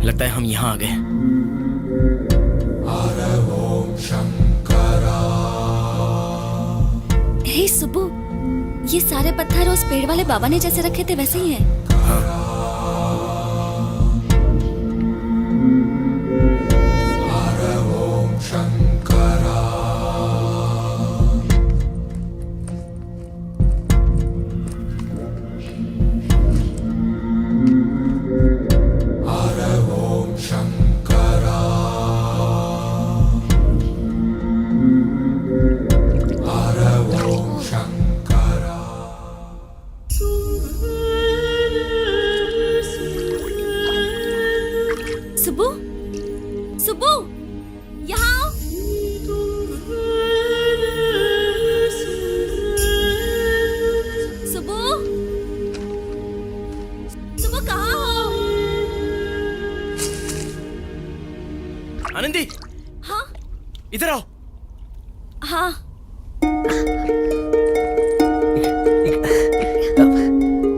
लगता है हम यहाँ आ गए। हे सुबु, ये सारे पत्थर उस पेड़ वाले बाबा ने जैसे रखे थे वैसे ही हैं। हाँ। सुबु, सुबु, यहाँ आओ। सुबु, सुबु कहाँ हो? आनंदी, हाँ इधर आओ। हाँ।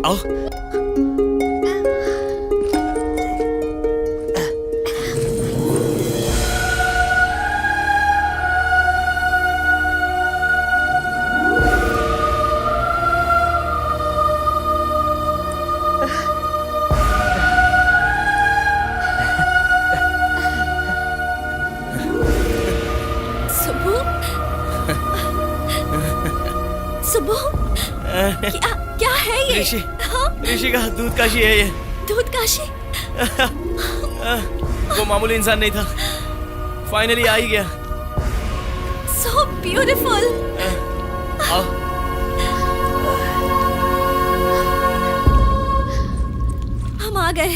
आओ। सुबु, सुबु, क्या क्या है ये? ऋषि, हाँ? ऋषि का दूध काशी है ये। दूध काशी? वो मामूली इंसान नहीं था, फाइनली आ ही गया। So beautiful. आओ। हम आ गए।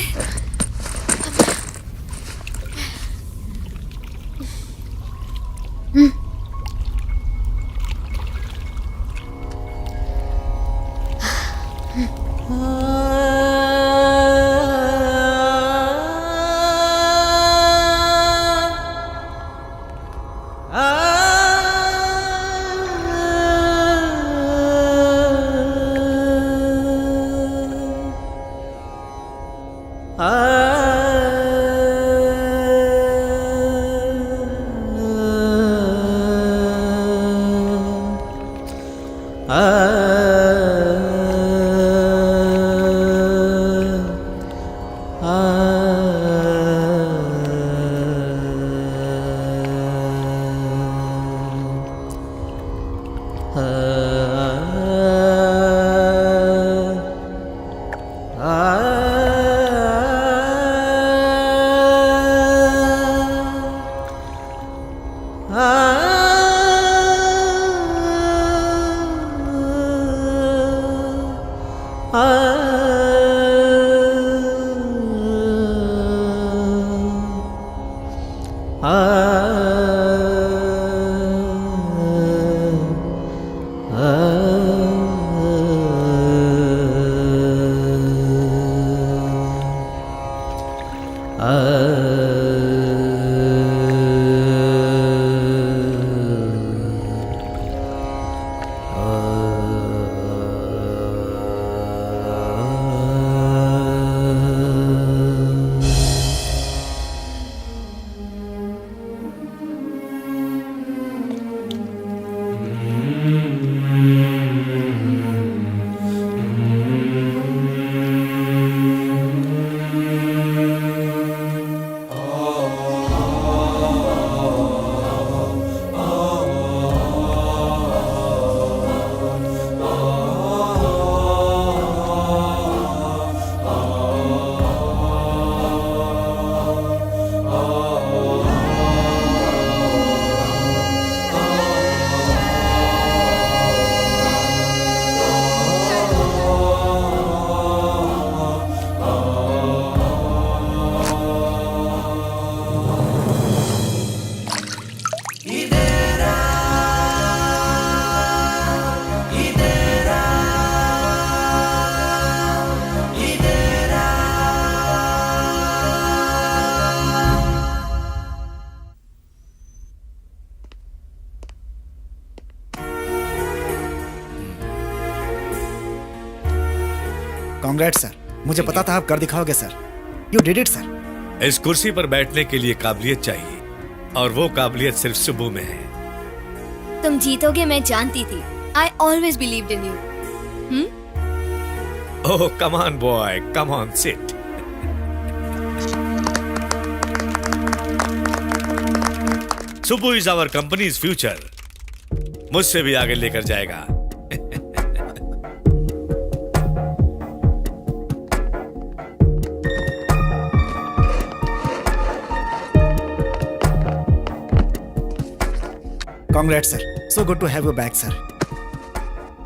कांग्रेट्स सर, मुझे पता था आप कर दिखाओगे sir. You did it sir. इस कुर्सी पर बैठने के लिए काबिलियत चाहिए, और वो काबिलियत सिर्फ सुबह में है। तुम जीतोगे मैं जानती थी। I always believed in you. Oh come on boy, come on sit. Subah is our companies future. मुझसे भी आगे लेकर जाएगा। Congrats sir, so good to have you back sir.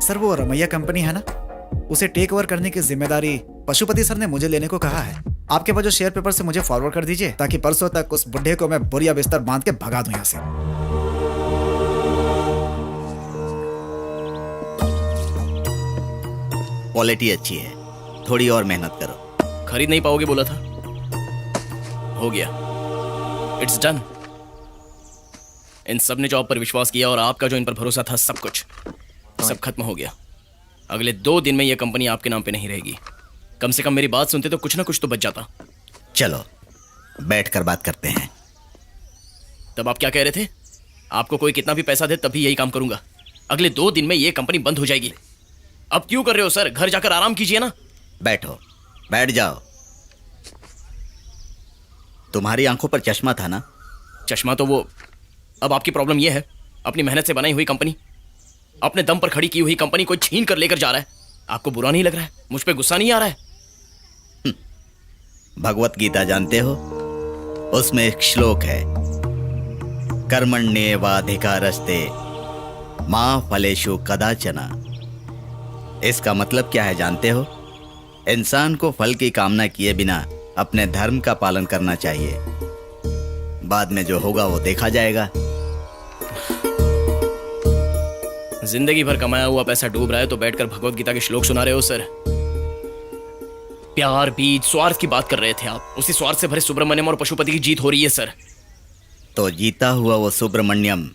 Sir वो रमैया कंपनी है ना, उसे टेक ओवर करने की जिम्मेदारी पशुपति सर ने मुझे लेने को कहा है। आपके पास जो शेयर पेपर से मुझे फॉरवर्ड कर दीजिए, ताकि परसों तक उस बुढ़े को मैं बोरिया बिस्तर बांध के भगा दूं यहाँ से। क्वालिटी अच्छी है, थोड़ी और मेहनत करो। खरीद नहीं पाओगे बोला था, हो गया। It's done. इन सब ने जो आप पर विश्वास किया और आपका जो इन पर भरोसा था, सब कुछ सब खत्म हो गया। अगले 2 दिन में यह कंपनी आपके नाम पे नहीं रहेगी। कम से कम मेरी बात सुनते तो कुछ ना कुछ तो बच जाता। चलो बैठकर बात करते हैं। तब आप क्या कह रहे थे? आपको कोई कितना भी पैसा दे तब भी यही काम करूंगा। अगले 2 दिन में यह कंपनी बंद हो जाएगी। अब क्यों कर रहे हो सर? घर जाकर आराम कीजिए ना। बैठो, बैठ जाओ। तुम्हारी आंखों पर चश्मा था ना? चश्मा तो वो, अब आपकी प्रॉब्लम यह है, अपनी मेहनत से बनाई हुई कंपनी, अपने दम पर खड़ी की हुई कंपनी कोई छीन कर लेकर जा रहा है। आपको बुरा नहीं लग रहा है? मुझ पे गुस्सा नहीं आ रहा है? भगवत गीता जानते हो? उसमें एक श्लोक है, कर्मण्येवाधिकारस्ते मा फलेषु कदाचन। इसका मतलब क्या है जानते हो? इंसान को फल की कामना किए बिना अपने धर्म का पालन करना चाहिए। बाद में जो होगा वो देखा जाएगा। जिंदगी भर कमाया हुआ पैसा डूब रहा है तो बैठकर भगवत गीता के श्लोक सुना रहे हो सर? प्यार, बीज, स्वार्थ की बात कर रहे थे आप। उसी स्वार्थ से भरे सुब्रमण्यम और पशुपति की जीत हो रही है सर। तो जीता हुआ वो सुब्रमण्यम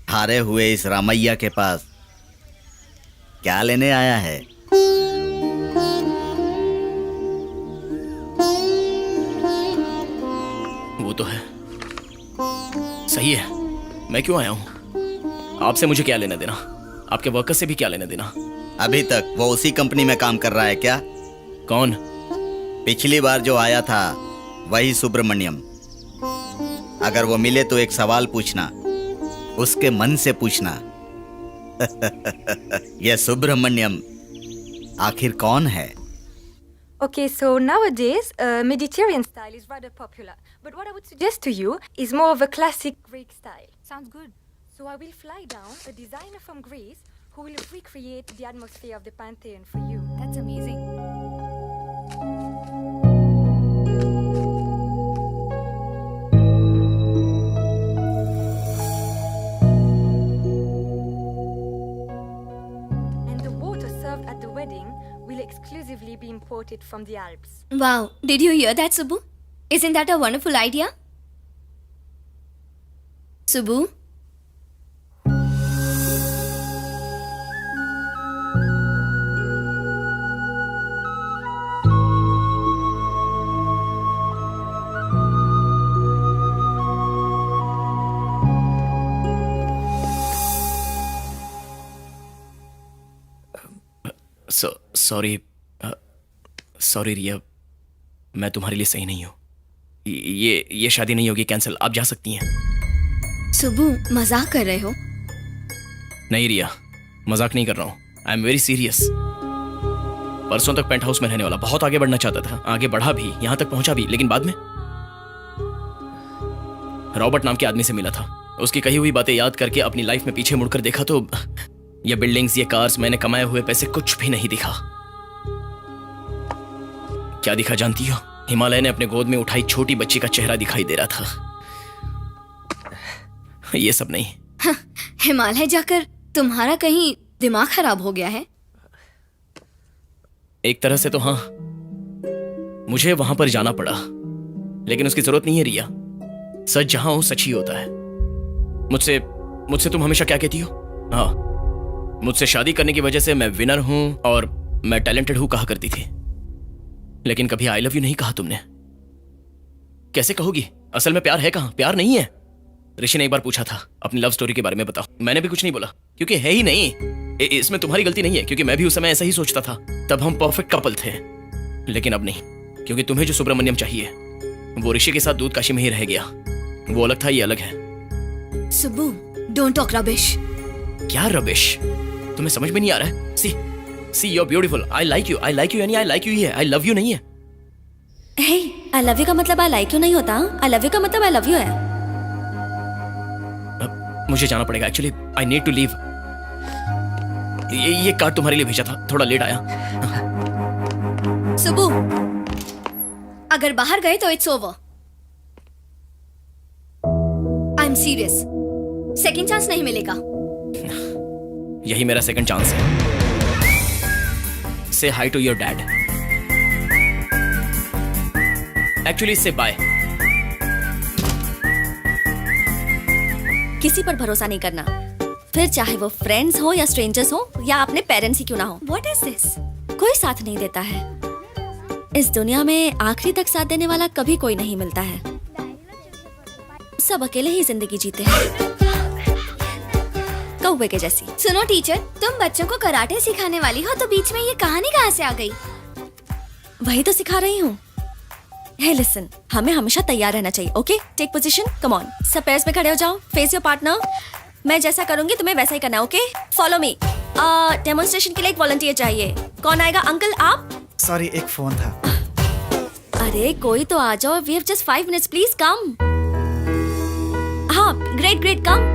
हारे हुए इस रामैया के पास क्या लेने आया है? वो तो है, सही है। मैं क्यों आया हूं? आपसे मुझे क्या लेना देना? आपके वर्कर से भी क्या लेना देना? अभी तक वो उसी कंपनी में काम कर रहा है क्या? कौन? पिछली बार जो आया था वही सुब्रमण्यम। अगर वो मिले तो एक सवाल पूछना, उसके मन से पूछना। यह सुब्रमण्यम आखिर कौन है? Okay, so nowadays, Mediterranean style is rather popular. But what I would suggest to you is more of a classic Greek style. Sounds good. So I will fly down a designer from Greece who will recreate the atmosphere of the Pantheon for you. That's amazing. And the water served at the wedding will exclusively be imported from the Alps. Wow, did you hear that, Subbu? Isn't that a wonderful idea? Subbu? Sorry Riya, मैं तुम्हारे लिए सही नहीं हूँ। ये शादी नहीं होगी, कैंसिल। आप जा सकती हैं। सुबू, मजाक कर रहे हो? नहीं रिया, मजाक नहीं कर रहा हूँ। I am very serious. परसों तक पेंट हाउस में रहने वाला, बहुत आगे बढ़ना चाहता था, आगे बढ़ा भी, यहां तक पहुंचा भी, लेकिन बाद में रॉबर्ट नाम के आदमी से मिला था। उसकी कही हुई बातें याद करके अपनी लाइफ में पीछे मुड़कर देखा तो ये बिल्डिंग्स, ये कार्स, मैंने कमाए हुए पैसे, कुछ भी नहीं दिखा। क्या दिखा जानती हो? हिमालय ने अपने गोद में उठाई छोटी बच्ची का चेहरा दिखाई दे रहा था। ये सब नहीं। हाँ, हिमालय जाकर तुम्हारा कहीं दिमाग खराब हो गया है? एक तरह से तो हाँ, मुझे वहां पर जाना पड़ा, लेकिन उसकी जरूरत नहीं है रिया। सच जहां हो सच ही होता है। मुझसे तुम हमेशा क्या कहती हो? हाँ, मुझसे शादी करने की वजह से मैं विनर हूं और मैं टैलेंटेड हूं कहा करती थी, लेकिन कभी आई लव यू नहीं कहा तुमने। कैसे कहोगी? असल में प्यार है कहाँ? प्यार नहीं है। ऋषि ने एक बार पूछा था अपनी लव स्टोरी के बारे में बताओ, मैंने भी कुछ नहीं बोला क्योंकि है ही नहीं। इसमें तुम्हारी गलती नहीं है क्योंकि मैं भी उस समय ऐसा ही सोचता था। तब हम परफेक्ट कपल थे, लेकिन अब नहीं, क्योंकि तुम्हें जो सुब्रमण्यम चाहिए वो ऋषि के साथ दूध काशी में ही रह गया। वो अलग था, ये अलग है। Subbu, don't talk rubbish. क्या रबिश? तुम्हें समझ में नहीं आ रहा है? See you are beautiful, I like you यानी आई लाइक यू ही है, आई लव यू नहीं है। हे, आई लव यू का मतलब आई लाइक यू नहीं होता। आई लव यू का मतलब आई लव यू है। मुझे जाना पड़ेगा, actually I need to leave. ये कार्ड तुम्हारे लिए भेजा था, थोड़ा लेट आया। सुब्बू, अगर बाहर गए तो it's over. I am serious, second chance नहीं मिलेगा। यही मेरा सेकंड चांस है। Say hi to your dad. Actually say bye. किसी पर भरोसा नहीं करना, फिर चाहे वो फ्रेंड्स हो या स्ट्रेंजर्स हो या अपने पेरेंट्स ही क्यों ना हो। What is this? कोई साथ नहीं देता है इस दुनिया में। आखिरी तक साथ देने वाला कभी कोई नहीं मिलता है। सब अकेले ही जिंदगी जीते हैं, कौवे के जैसी। सुनो टीचर, तुम बच्चों को कराटे सिखाने वाली हो तो बीच में ये कहानी कहाँ से आ गई? वही तो सिखा रही हूँ। हे लिसन, हमें हमेशा तैयार रहना चाहिए। Okay, take position, come on. सब पैर्स में खड़े हो जाओ, फेस योर पार्टनर। मैं जैसा करूंगी तुम्हें वैसा ही करना, ओके? Follow me. डेमोन्स्ट्रेशन के लिए एक वॉलंटियर चाहिए। कौन आएगा? अंकल आप? सॉरी, एक फोन था। अरे कोई तो आ जाओ। We have just 5 minutes, please come. हाँ, ग्रेट ग्रेट, कम।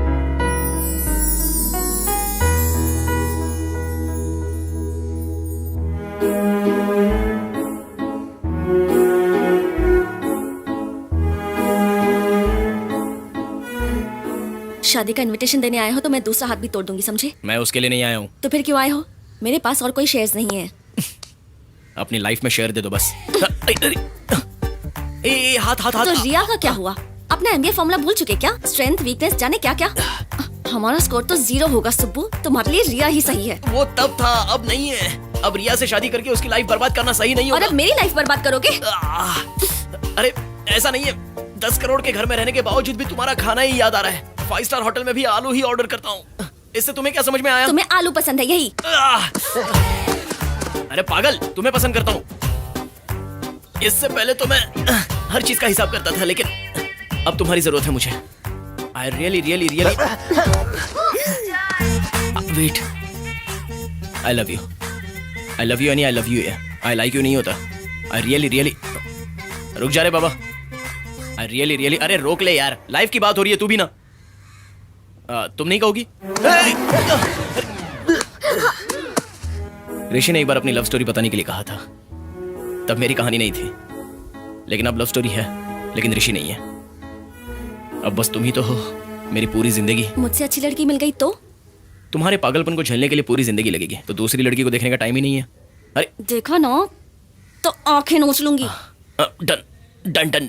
शादी का इनविटेशन देने आए हो तो मैं दूसरा हाथ भी तोड़ दूंगी, समझे? मैं उसके लिए नहीं आया हूँ। तो फिर क्यों आए हो? मेरे पास और कोई शेयर्स नहीं है। अपनी लाइफ में शेयर दे दो बस। ए, हाथ हाथ हाथ। तो रिया का क्या हुआ? अपना एमबीए फॉर्मूला भूल चुके क्या? स्ट्रेंथ, वीकनेस, जाने क्या क्या। हमारा स्कोर तो 0 होगा सुब्बू। तुम्हारे लिए रिया ही सही है। वो तब था, अब नहीं है। अब रिया से शादी करके उसकी लाइफ बर्बाद करना सही नहीं और होगा। अब मेरी लाइफ बर्बाद करोगे? अरे ऐसा नहीं है। 10 करोड़ के घर में रहने के बावजूद भी तुम्हारा खाना ही याद आ रहा है। 5 स्टार होटल में भी आलू ही ऑर्डर करता हूँ। इससे तुम्हें क्या समझ में आया? तुम्हें आलू पसंद है, यही? अरे पागल, तुम्हें पसंद करता हूँ। इससे पहले तो मैं हर चीज का हिसाब करता था, लेकिन अब तुम्हारी जरूरत है मुझे। I really wait. I love you यानी आई लव यू है। आई लाइक यू नहीं होता। आई रियली रुक जा रे बाबा। आई रियली अरे रोक ले यार, लाइफ की बात हो रही है, तू भी ना। तुम नहीं कहोगी? ऋषि ने एक बार अपनी लव स्टोरी बताने के लिए कहा था। तब मेरी कहानी नहीं थी, लेकिन अब लव स्टोरी है, लेकिन ऋषि नहीं है। अब बस तुम ही तो हो मेरी पूरी जिंदगी। मुझसे अच्छी लड़की मिल गई तो? तुम्हारे पागलपन को झेलने के लिए पूरी जिंदगी लगेगी, तो दूसरी लड़की को देखने का टाइम ही नहीं है। अरे देखा ना, तो आंखें नोच लूंगी। Done done done